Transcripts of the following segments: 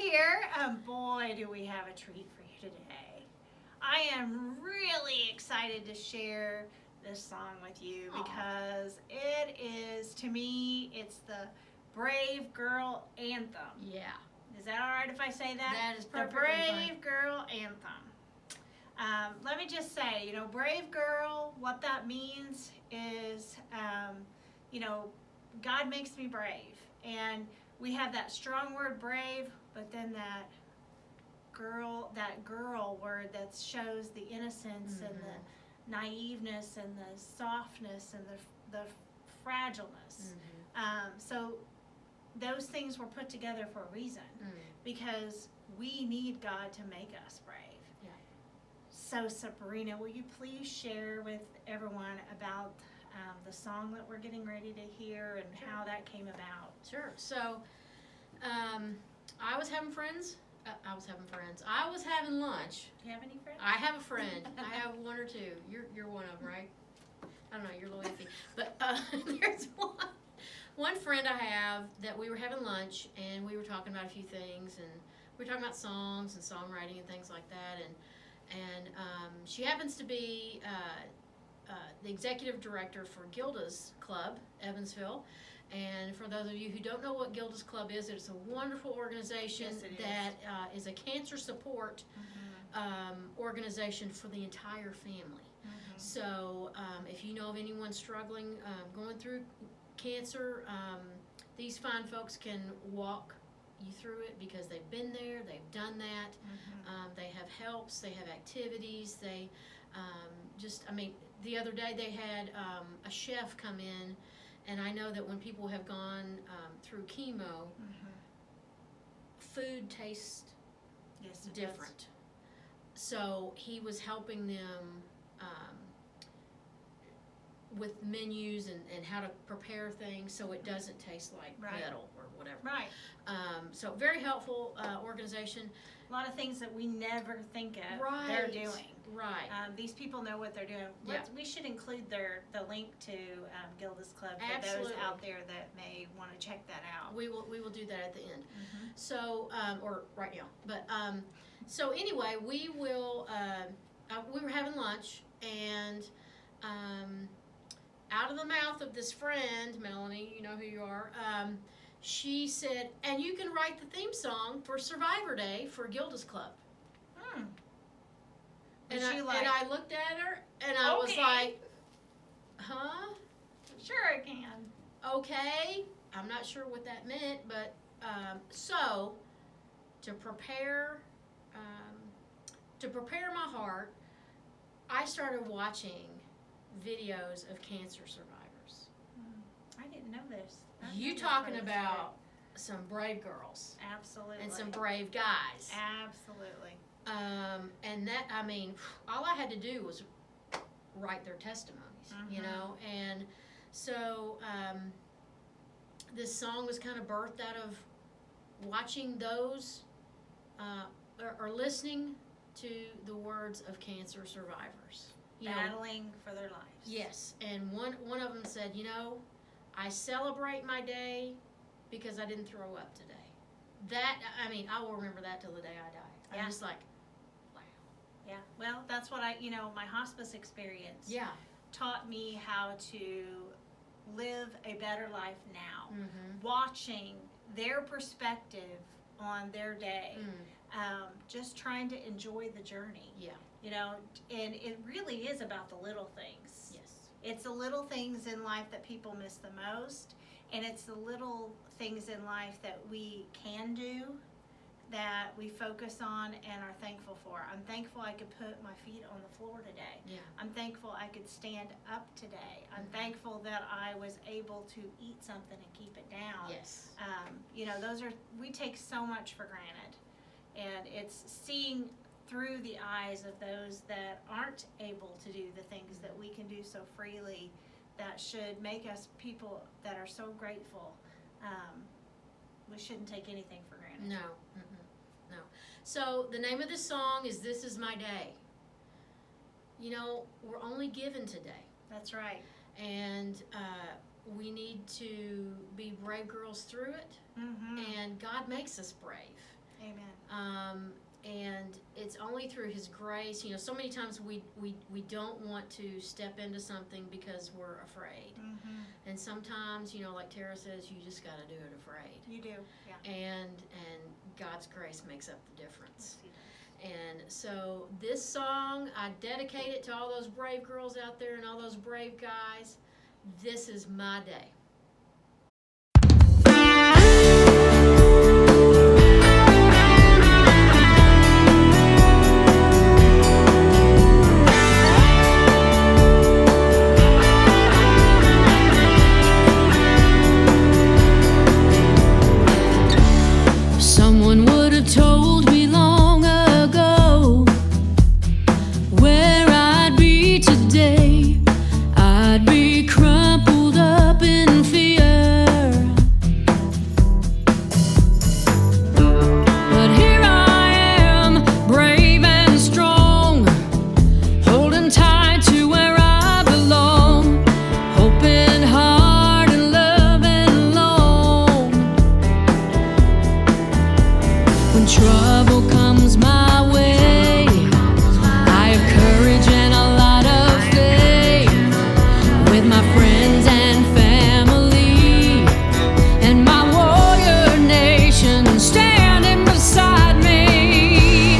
here. Boy, do we have a treat for you today. I am really excited to share this song with you because it is, to me, it's the Brave Girl Anthem. Yeah. Is that all right if I say that? That is perfectly The Brave fine. Girl Anthem. Let me just say, Brave Girl, what that means is, God makes me brave. And we have that strong word brave, but then that girl word that shows the innocence and the naiveness and the softness and the fragileness. So those things were put together for a reason, because we need God to make us brave. Yeah. So Sabrina, will you please share with everyone about the song that we're getting ready to hear and how that came about? Sure. So, I was having lunch. Do you have any friends? I have a friend. I have one or two. You're one of them, right? I don't know. You're a little iffy. But there's one friend I have that we were having lunch and we were talking about a few things, and we were talking about songs and songwriting and things like that. And she happens to be the executive director for Gilda's Club, Evansville. And for those of you who don't know what Gilda's Club is, it's a wonderful organization that is a cancer support organization for the entire family. So if you know of anyone struggling, going through cancer, these fine folks can walk you through it because they've been there, they've done that. They have helps, they have activities, they the other day they had a chef come in, and I know that when people have gone through chemo, food tastes different. So he was helping them with menus and how to prepare things so it doesn't taste like metal or whatever. Right. So very helpful organization. A lot of things that we never think of they're doing. Right. These people know what they're doing. We should include the link to Gilda's Club for those out there that may want to check that out. We will do that at the end. So or right now. But so anyway, we will. We were having lunch, and out of the mouth of this friend, Melanie, you know who you are. She said, and you can write the theme song for Survivor Day for Gilda's Club. And I looked at her, and I was like, huh? Sure I can. Okay. I'm not sure what that meant, but so to prepare my heart, I started watching videos of cancer survivors. I didn't know this. You talking about some brave girls. Absolutely. And some brave guys. Absolutely. And that, all I had to do was write their testimonies, and so this song was kind of birthed out of watching those, or listening to the words of cancer survivors. Battling for their lives. Yes, and one of them said, I celebrate my day because I didn't throw up today. That, I will remember that till the day I die. I'm just like, wow. Yeah, well, that's what my hospice experience taught me how to live a better life now. Watching their perspective on their day, just trying to enjoy the journey. Yeah. And it really is about the little things. Yes. It's the little things in life that people miss the most, and it's the little things in life that we can do, that we focus on and are thankful for. I'm thankful I could put my feet on the floor today. Yeah. I'm thankful I could stand up today. I'm thankful that I was able to eat something and keep it down. Yes. We take so much for granted, and it's seeing through the eyes of those that aren't able to do the things that we can do so freely that should make us people that are so grateful. We shouldn't take anything for granted. No. No. So the name of this song is This Is My Day. We're only given today. That's right. And we need to be brave girls through it. And God makes us brave. Amen. And it's only through His grace. You know, so many times we don't want to step into something because we're afraid. Mm-hmm. And sometimes, you know, like Tara says, you just got to do it afraid. You do, yeah. And God's grace makes up the difference. Yes, He does. And so this song, I dedicate it to all those brave girls out there and all those brave guys. This is my day. Someone would have told me long ago where I'd be today. I'd be crumpled up in fear. But here I am, brave and strong, holding tight to where I belong, hoping hard and loving long. When trouble comes my way, I have courage and a lot of faith, with my friends and family and my warrior nation standing beside me.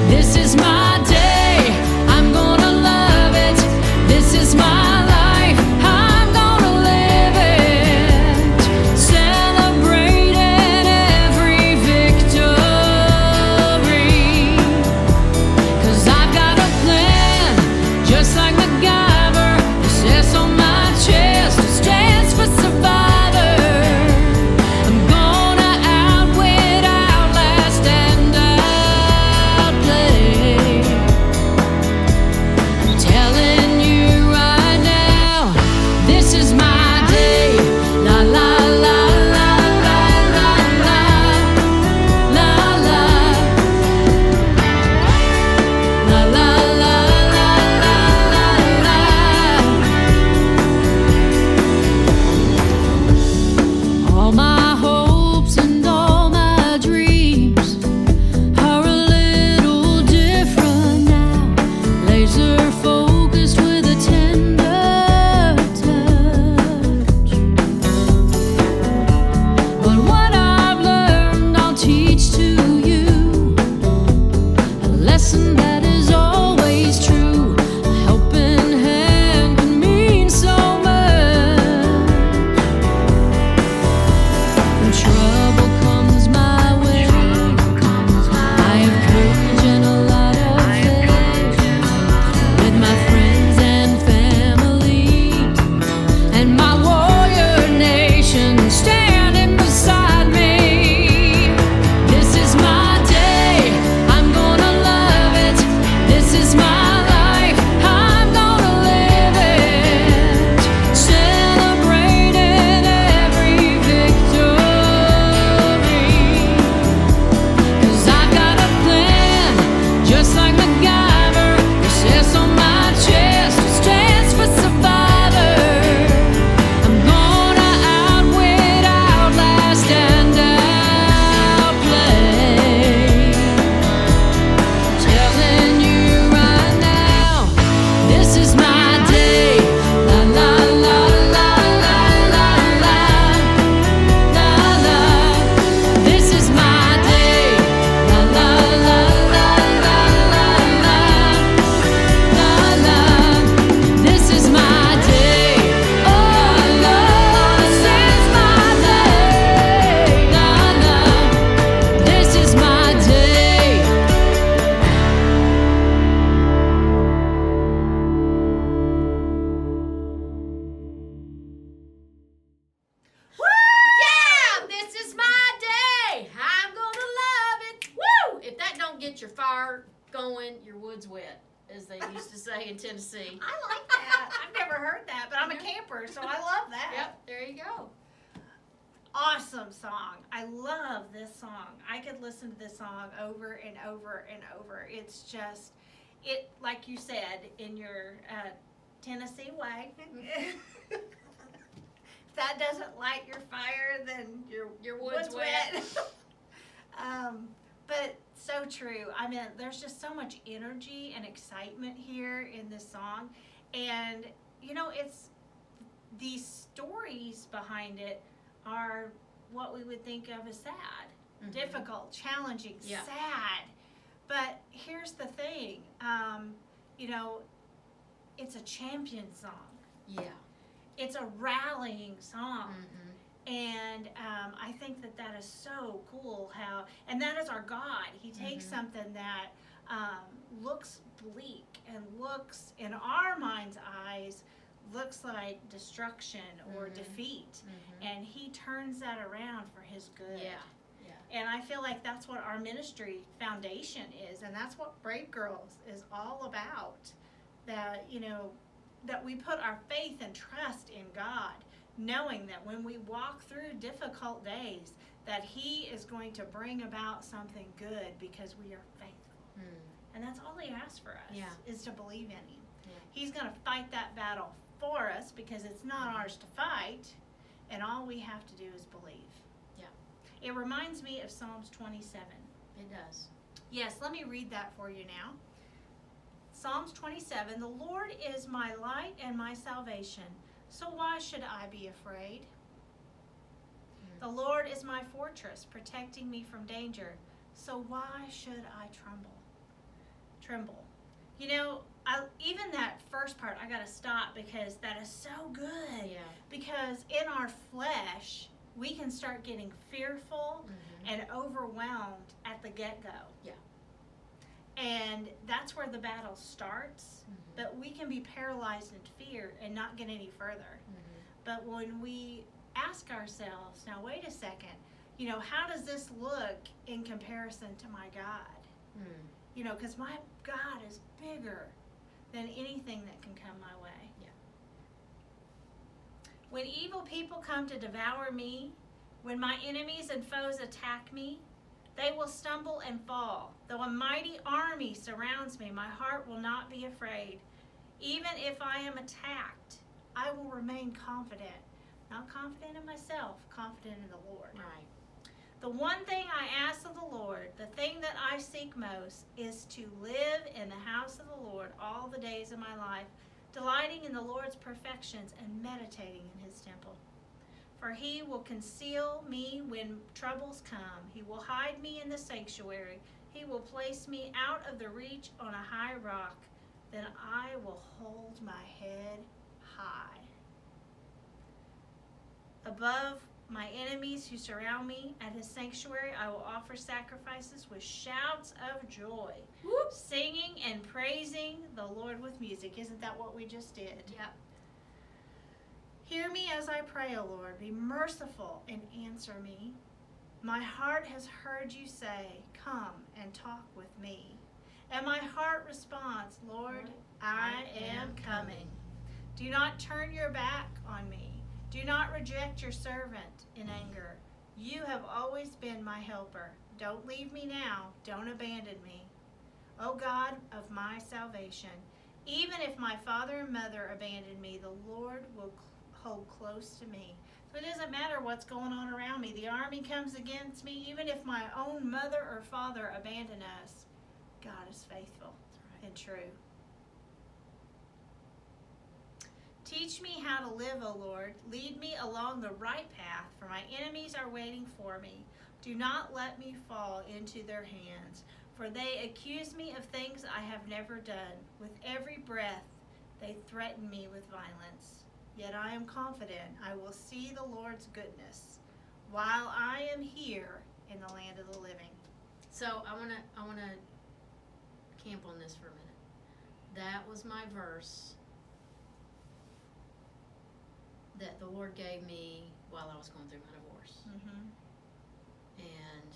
This is my day, I'm gonna love it. This is my life, I'm gonna live it. Celebrating every victory, 'cause I've got a plan, just like MacGyver. This S on my chest stands for survivor. I'm gonna outwit, outlast, and outplay. I'm telling you right now, this is my day. La la la la la la la la la la la la la. All my hopes and all my dreams are a little different now, laser focused with a tender touch. But what I've learned I'll teach to you, a lesson that is always true. A helping hand can mean so much. When trouble comes my way, I have courage and a lot of faith, with my friends and family and my warrior nation standing beside me. This is my day, I'm gonna love it. This is my life, I'm gonna live it. Celebrating every victory, 'cause I've got a plan, just like MacGyver. This S on my chest stands for survivor. I'm gonna outwit, outlast, and outplay. Telling you right now, this is my day. La la la la la la la la la. This is my day. La la la la la la la la. This is my day. Oh Lord, this is my day. La la. This is my day. Yeah, this is my day. I'm gonna love it. Woo! If that don't get your fire going, your wood's wet, as they used to say in Tennessee. I like that. I've never heard that, but I'm a camper, so I love that. Yep, there you go. Awesome song. I love this song. I could listen to this song over and over and over. It's just, it, like you said, in your Tennessee way. If that doesn't light your fire, then your Your wood's wet. so true. I mean, there's just so much energy and excitement here in this song. And, you know, it's these stories behind it are what we would think of as sad, difficult, challenging, sad. But here's the thing, you know, it's a champion song. Yeah. It's a rallying song. And I think that is so cool how, and that is our God. He takes something that looks bleak and looks, in our mind's eyes, looks like destruction or defeat. And he turns that around for his good. Yeah. And I feel like that's what our ministry foundation is, and that's what Brave Girls is all about. That, you know, that we put our faith and trust in God, knowing that when we walk through difficult days, that he is going to bring about something good because we are faithful. And that's all he asks for us, is to believe in him. He's going to fight that battle for us because it's not ours to fight, and all we have to do is believe. It reminds me of Psalms 27. It does. Yes, let me read that for you now. Psalms 27, the Lord is my light and my salvation, so why should I be afraid? The Lord is my fortress, protecting me from danger, so why should I tremble? You know, even that first part, I got to stop because that is so good. Because in our flesh, we can start getting fearful and overwhelmed at the get-go. And that's where the battle starts, but we can be paralyzed in fear and not get any further. But when we ask ourselves, now wait a second, you know, how does this look in comparison to my God? You know, because my God is bigger than anything that can come my way. When evil people come to devour me, when my enemies and foes attack me, they will stumble and fall. Though a mighty army surrounds me, my heart will not be afraid. Even if I am attacked, I will remain confident. Not confident in myself, confident in the Lord. The one thing I ask of the Lord, the thing that I seek most, is to live in the house of the Lord all the days of my life, delighting in the Lord's perfections and meditating in his temple. For he will conceal me when troubles come. He will hide me in the sanctuary. He will place me out of the reach on a high rock. Then I will hold my head high. Above my enemies who surround me at his sanctuary, I will offer sacrifices with shouts of joy, singing and praising the Lord with music. Isn't that what we just did? Hear me as I pray, O Lord. Be merciful and answer me. My heart has heard you say, come and talk with me. And my heart responds, Lord, I am coming. Do not turn your back on me. Do not reject your servant in anger. You have always been my helper. Don't leave me now. Don't abandon me. O God of my salvation, even if my father and mother abandon me, the Lord will hold close to me. So it doesn't matter what's going on around me. The army comes against me. Even if my own mother or father abandon us, God is faithful and true. Teach me how to live, O Lord. Lead me along the right path, for my enemies are waiting for me. Do not let me fall into their hands, for they accuse me of things I have never done. With every breath, they threaten me with violence. Yet I am confident I will see the Lord's goodness while I am here in the land of the living. So I wanna camp on this for a minute. That was my verse that the Lord gave me while I was going through my divorce. And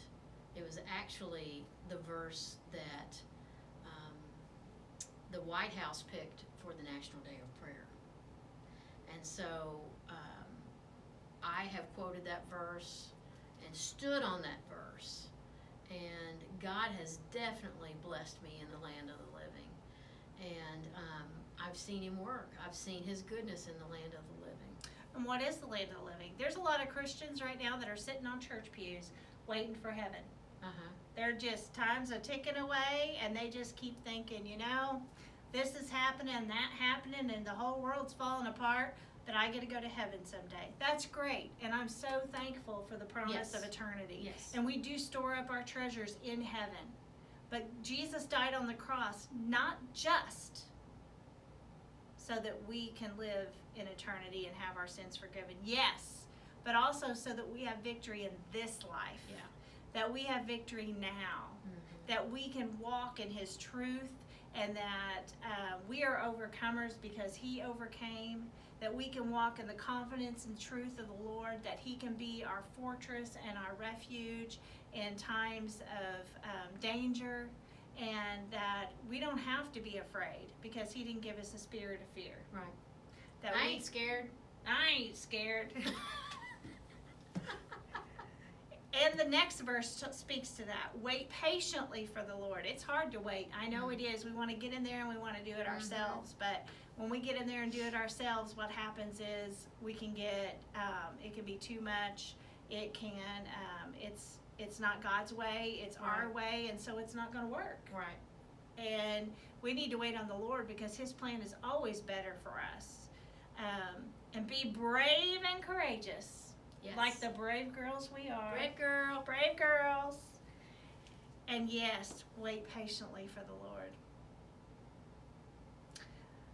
it was actually the verse that the White House picked for the National Day of Prayer. And so I have quoted that verse and stood on that verse. And God has definitely blessed me in the land of the living. And I've seen him work. I've seen his goodness in the land of the living. And what is the land of the living? There's a lot of Christians right now that are sitting on church pews waiting for heaven. They're just times are ticking away, and they just keep thinking, this is happening, that happening, and the whole world's falling apart, but I get to go to heaven someday. That's great, and I'm so thankful for the promise of eternity. Yes. And we do store up our treasures in heaven. But Jesus died on the cross not just so that we can live in eternity and have our sins forgiven. Yes, but also so that we have victory in this life. Yeah. That we have victory now. Mm-hmm. That we can walk in His truth, and that we are overcomers because He overcame. That we can walk in the confidence and truth of the Lord. That He can be our fortress and our refuge in times of danger. And that we don't have to be afraid because He didn't give us a spirit of fear. Right. That I ain't scared. I ain't scared. And the next verse speaks to that. Wait patiently for the Lord. It's hard to wait. I know it is. We want to get in there and we want to do it ourselves. But when we get in there and do it ourselves, what happens is we can get, it can be too much. It can, it's not God's way. It's our way. And so it's not going to work. Right. And we need to wait on the Lord because His plan is always better for us. And be brave and courageous. Yes. Like the brave girls we are. Brave girl. Brave girls. And yes, wait patiently for the Lord.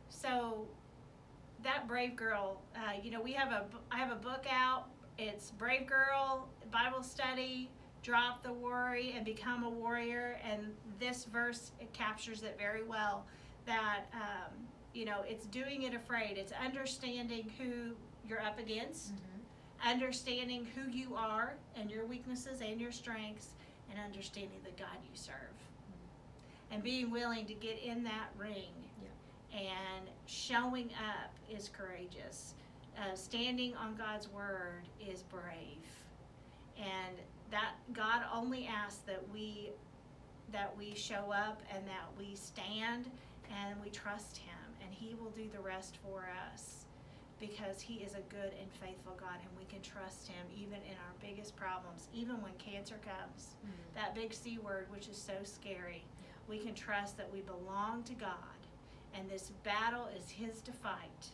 So that brave girl, I have a book out. It's Brave Girl Bible Study, Drop the Worry and Become a Warrior. And this verse, it captures it very well. That, it's doing it afraid. It's understanding who you're up against. Mm-hmm. Understanding who you are and your weaknesses and your strengths, and understanding the God you serve. Mm-hmm. And being willing to get in that ring. Yeah. And showing up is courageous. Standing on God's word is brave. And that God only asks that we show up and that we stand and we trust Him, and He will do the rest for us. Because He is a good and faithful God, and we can trust Him even in our biggest problems, even when cancer comes. Mm-hmm. That big C word, which is so scary. Yeah. We can trust that we belong to God, and this battle is His to fight,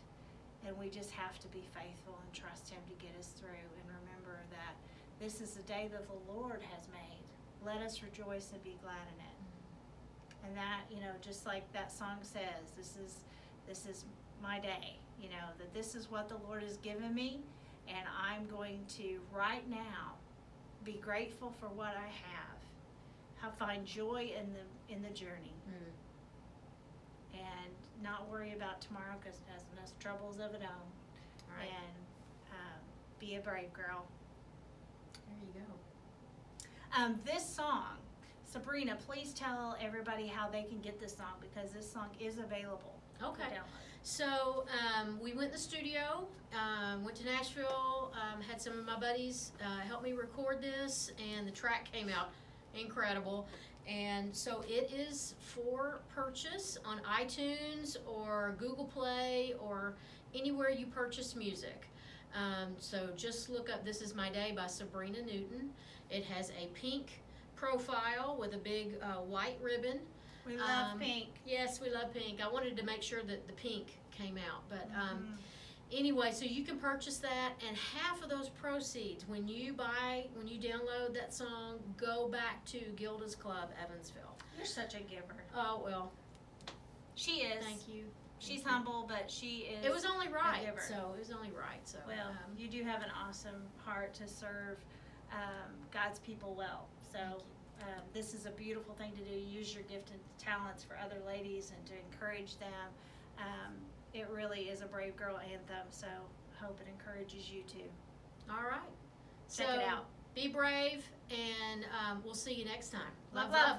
and we just have to be faithful and trust Him to get us through, and remember that this is the day that the Lord has made. Let us rejoice and be glad in it. Mm-hmm. And that, just like that song says, this is my day. That this is what the Lord has given me, and I'm going to right now be grateful for what I have find joy in the journey, and not worry about tomorrow because it has enough troubles of its own. Right. And be a brave girl. There you go. This song, Sabrina, please tell everybody how they can get this song, because this song is available. Okay. For download. So we went in the studio, went to Nashville, had some of my buddies help me record this, and the track came out incredible. And so it is for purchase on iTunes or Google Play or anywhere you purchase music. So just look up This Is My Day by Sabrina Newton. It has a pink profile with a big white ribbon. We love pink. Yes, we love pink. I wanted to make sure that the pink came out. But anyway, so you can purchase that, and half of those proceeds, when you download that song, go back to Gilda's Club, Evansville. You're such a giver. Oh, well. She is. Thank you. She's humble, but she is. It was only right. A giver. So it was only right. So well, you do have an awesome heart to serve God's people well. So. This is a beautiful thing to do. Use your gift and talents for other ladies and to encourage them. It really is a brave girl anthem, so hope it encourages you too. All right. Check it out. Be brave, and we'll see you next time. Love.